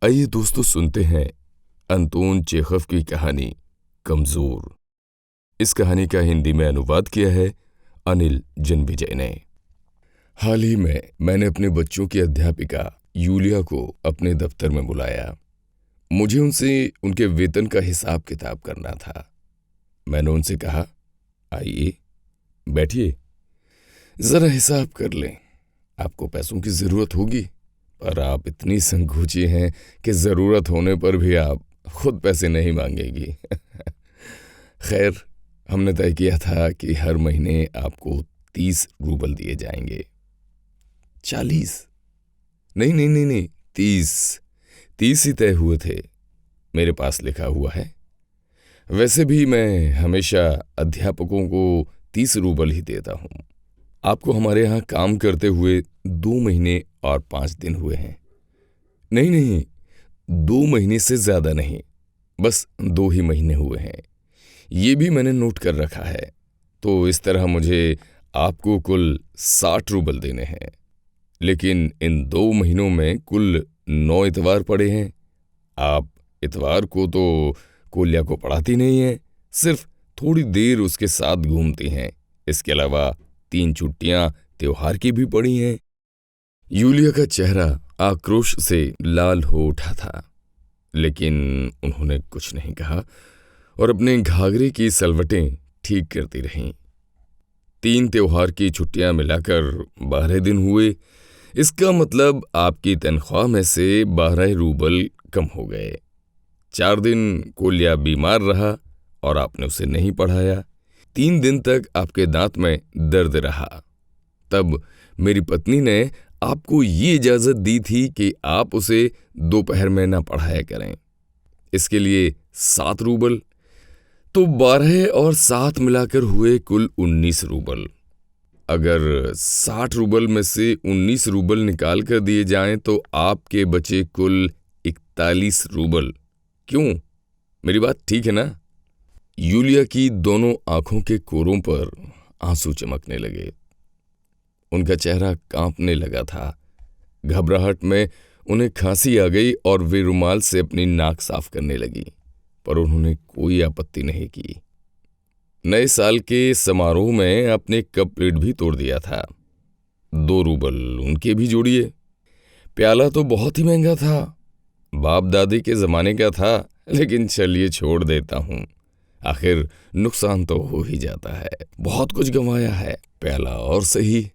आइए दोस्तों सुनते हैं अंतोन चेखव की कहानी कमजोर। इस कहानी का हिंदी में अनुवाद किया है अनिल जनविजय ने। हाल ही में मैंने अपने बच्चों की अध्यापिका यूलिया को अपने दफ्तर में बुलाया। मुझे उनसे उनके वेतन का हिसाब किताब करना था। मैंने उनसे कहा, आइए बैठिए, जरा हिसाब कर लें। आपको पैसों की जरूरत होगी, पर आप इतनी संकोची हैं कि जरूरत होने पर भी आप खुद पैसे नहीं मांगेगी। खैर, हमने तय किया था कि हर महीने आपको 30 रूबल दिए जाएंगे। 40? नहीं, 30 ही तय हुए थे, मेरे पास लिखा हुआ है। वैसे भी मैं हमेशा अध्यापकों को 30 रूबल ही देता हूं। आपको हमारे यहाँ काम करते हुए 2 महीने और 5 दिन हुए हैं। नहीं, 2 महीने से ज्यादा नहीं, बस 2 ही महीने हुए हैं। ये भी मैंने नोट कर रखा है। तो इस तरह मुझे आपको कुल 60 रूबल देने हैं। लेकिन इन 2 महीनों में कुल 9 इतवार पड़े हैं। आप इतवार को तो कोल्या को पढ़ाती नहीं हैं, सिर्फ थोड़ी देर उसके साथ घूमती हैं। इसके अलावा 3 छुट्टियां त्योहार की भी पड़ी हैं। यूलिया का चेहरा आक्रोश से लाल हो उठा था, लेकिन उन्होंने कुछ नहीं कहा और अपने घाघरे की सलवटें ठीक करती रहीं। 3 त्योहार की छुट्टियां मिलाकर 12 दिन हुए। इसका मतलब आपकी तनख्वाह में से 12 रूबल कम हो गए। 4 दिन कोल्या बीमार रहा और आपने उसे नहीं पढ़ाया। 3 दिन तक आपके दांत में दर्द रहा। तब मेरी पत्नी ने आपको ये इजाजत दी थी कि आप उसे दोपहर में ना पढ़ाया करें। इसके लिए 7 रूबल, तो 12 और 7 मिलाकर हुए कुल 19 रूबल। अगर 60 रूबल में से 19 रूबल निकाल कर दिए जाएं तो आपके बचे कुल 41 रूबल। क्यों, मेरी बात ठीक है ना? यूलिया की दोनों आंखों के कोरों पर आंसू चमकने लगे। उनका चेहरा कांपने लगा था। घबराहट में उन्हें खांसी आ गई और वे रुमाल से अपनी नाक साफ करने लगी, पर उन्होंने कोई आपत्ति नहीं की। नए साल के समारोह में आपने कप प्लेट भी तोड़ दिया था। 2 रूबल उनके भी जोड़िए। प्याला तो बहुत ही महंगा था, बाप दादी के जमाने का था, लेकिन चलिए छोड़ देता हूं। आखिर नुकसान तो हो ही जाता है। बहुत कुछ गंवाया है, प्याला और सही।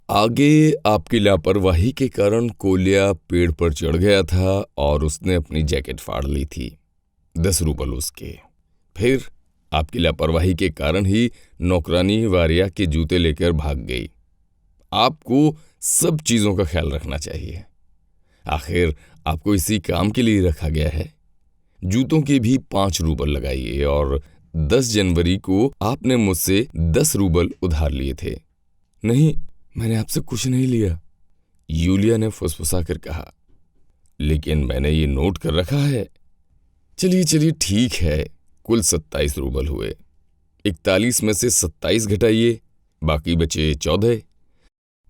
आगे आपकी लापरवाही के कारण कोल्या पेड़ पर चढ़ गया था और उसने अपनी जैकेट फाड़ ली थी। 10 रूबल उसके। फिर आपकी लापरवाही के कारण ही नौकरानी वारिया के जूते लेकर भाग गई। आपको सब चीजों का ख्याल रखना चाहिए। आखिर आपको इसी काम के लिए रखा गया है। जूतों के भी 5 रूबल लगाइए और 10 जनवरी को आपने मुझसे 10 रूबल उधार लिए थे। नहीं, मैंने आपसे कुछ नहीं लिया, यूलिया ने फुसफुसाकर कहा। लेकिन मैंने ये नोट कर रखा है। चलिए ठीक है, कुल 27 रूबल हुए। 41 में से 27 घटाइए, बाकी बचे 14।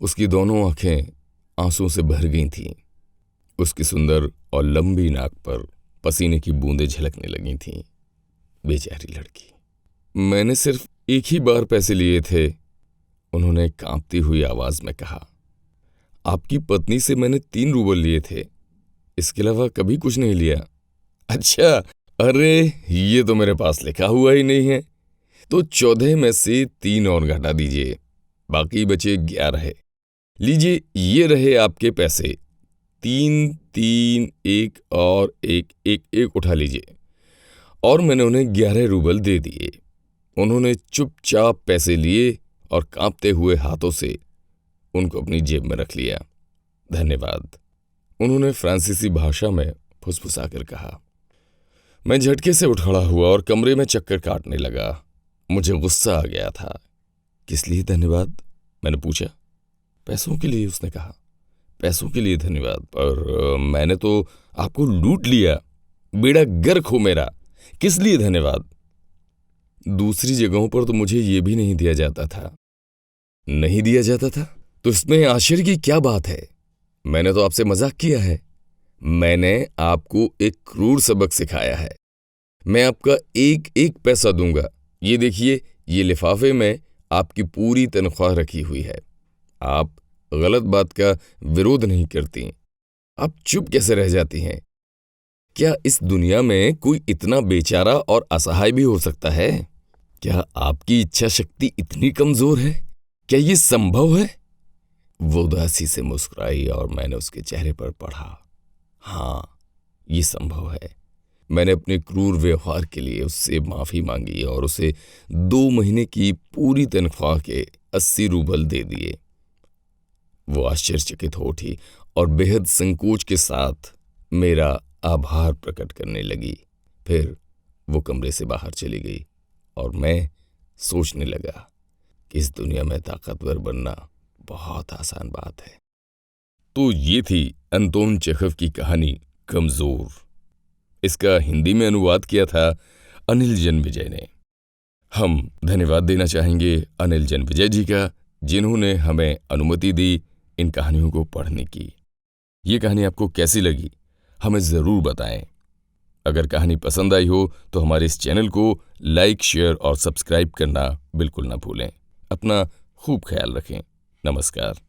उसकी दोनों आंखें आंसू से भर गई थीं। उसकी सुंदर और लंबी नाक पर पसीने की बूंदें झलकने लगी थीं। बेचारी लड़की। मैंने सिर्फ एक ही बार पैसे लिए थे, उन्होंने कांपती हुई आवाज में कहा। आपकी पत्नी से मैंने 3 रूबल लिए थे, इसके अलावा कभी कुछ नहीं लिया। अच्छा, अरे ये तो मेरे पास लिखा हुआ ही नहीं है। तो 14 में से 3 और घटा दीजिए, बाकी बचे 11। लीजिए, ये रहे आपके पैसे। 3, 1 और 1 उठा लीजिए। और मैंने उन्हें 11 रूबल दे दिए। उन्होंने चुपचाप पैसे लिए और कांपते हुए हाथों से उनको अपनी जेब में रख लिया। धन्यवाद, उन्होंने फ्रांसीसी भाषा में फुसफुसाकर कहा। मैं झटके से उठ खड़ा हुआ और कमरे में चक्कर काटने लगा। मुझे गुस्सा आ गया था। किस लिए धन्यवाद, मैंने पूछा। पैसों के लिए, उसने कहा। पैसों के लिए धन्यवाद, पर मैंने तो आपको लूट लिया। बेड़ा गर्क हो मेरा, किस लिए धन्यवाद? दूसरी जगहों पर तो मुझे ये भी नहीं दिया जाता था। नहीं दिया जाता था तो इसमें आश्चर्य की क्या बात है? मैंने तो आपसे मजाक किया है। मैंने आपको एक क्रूर सबक सिखाया है। मैं आपका एक एक पैसा दूंगा। ये देखिए, ये लिफाफे में आपकी पूरी तनख्वाह रखी हुई है। आप गलत बात का विरोध नहीं करती। आप चुप कैसे रह जाती हैं? क्या इस दुनिया में कोई इतना बेचारा और असहाय भी हो सकता है? क्या आपकी इच्छा शक्ति इतनी कमजोर है? क्या ये संभव है? वो उदासी से मुस्कुराई और मैंने उसके चेहरे पर पढ़ा, हाँ, ये संभव है। मैंने अपने क्रूर व्यवहार के लिए उससे माफी मांगी और उसे 2 महीने की पूरी तनख्वाह के 80 रूबल दे दिए। वो आश्चर्यचकित हो उठी और बेहद संकोच के साथ मेरा आभार प्रकट करने लगी। फिर वो कमरे से बाहर चली गई और मैं सोचने लगा कि इस दुनिया में ताकतवर बनना बहुत आसान बात है। तो ये थी अंतोन चेखव की कहानी कमजोर। इसका हिंदी में अनुवाद किया था अनिल जन्मेजय ने। हम धन्यवाद देना चाहेंगे अनिल जन्मेजय जी का, जिन्होंने हमें अनुमति दी इन कहानियों को पढ़ने की। ये कहानी आपको कैसी लगी हमें ज़रूर बताएं। अगर कहानी पसंद आई हो तो हमारे इस चैनल को लाइक, शेयर और सब्सक्राइब करना बिल्कुल ना भूलें। अपना खूब ख्याल रखें। नमस्कार।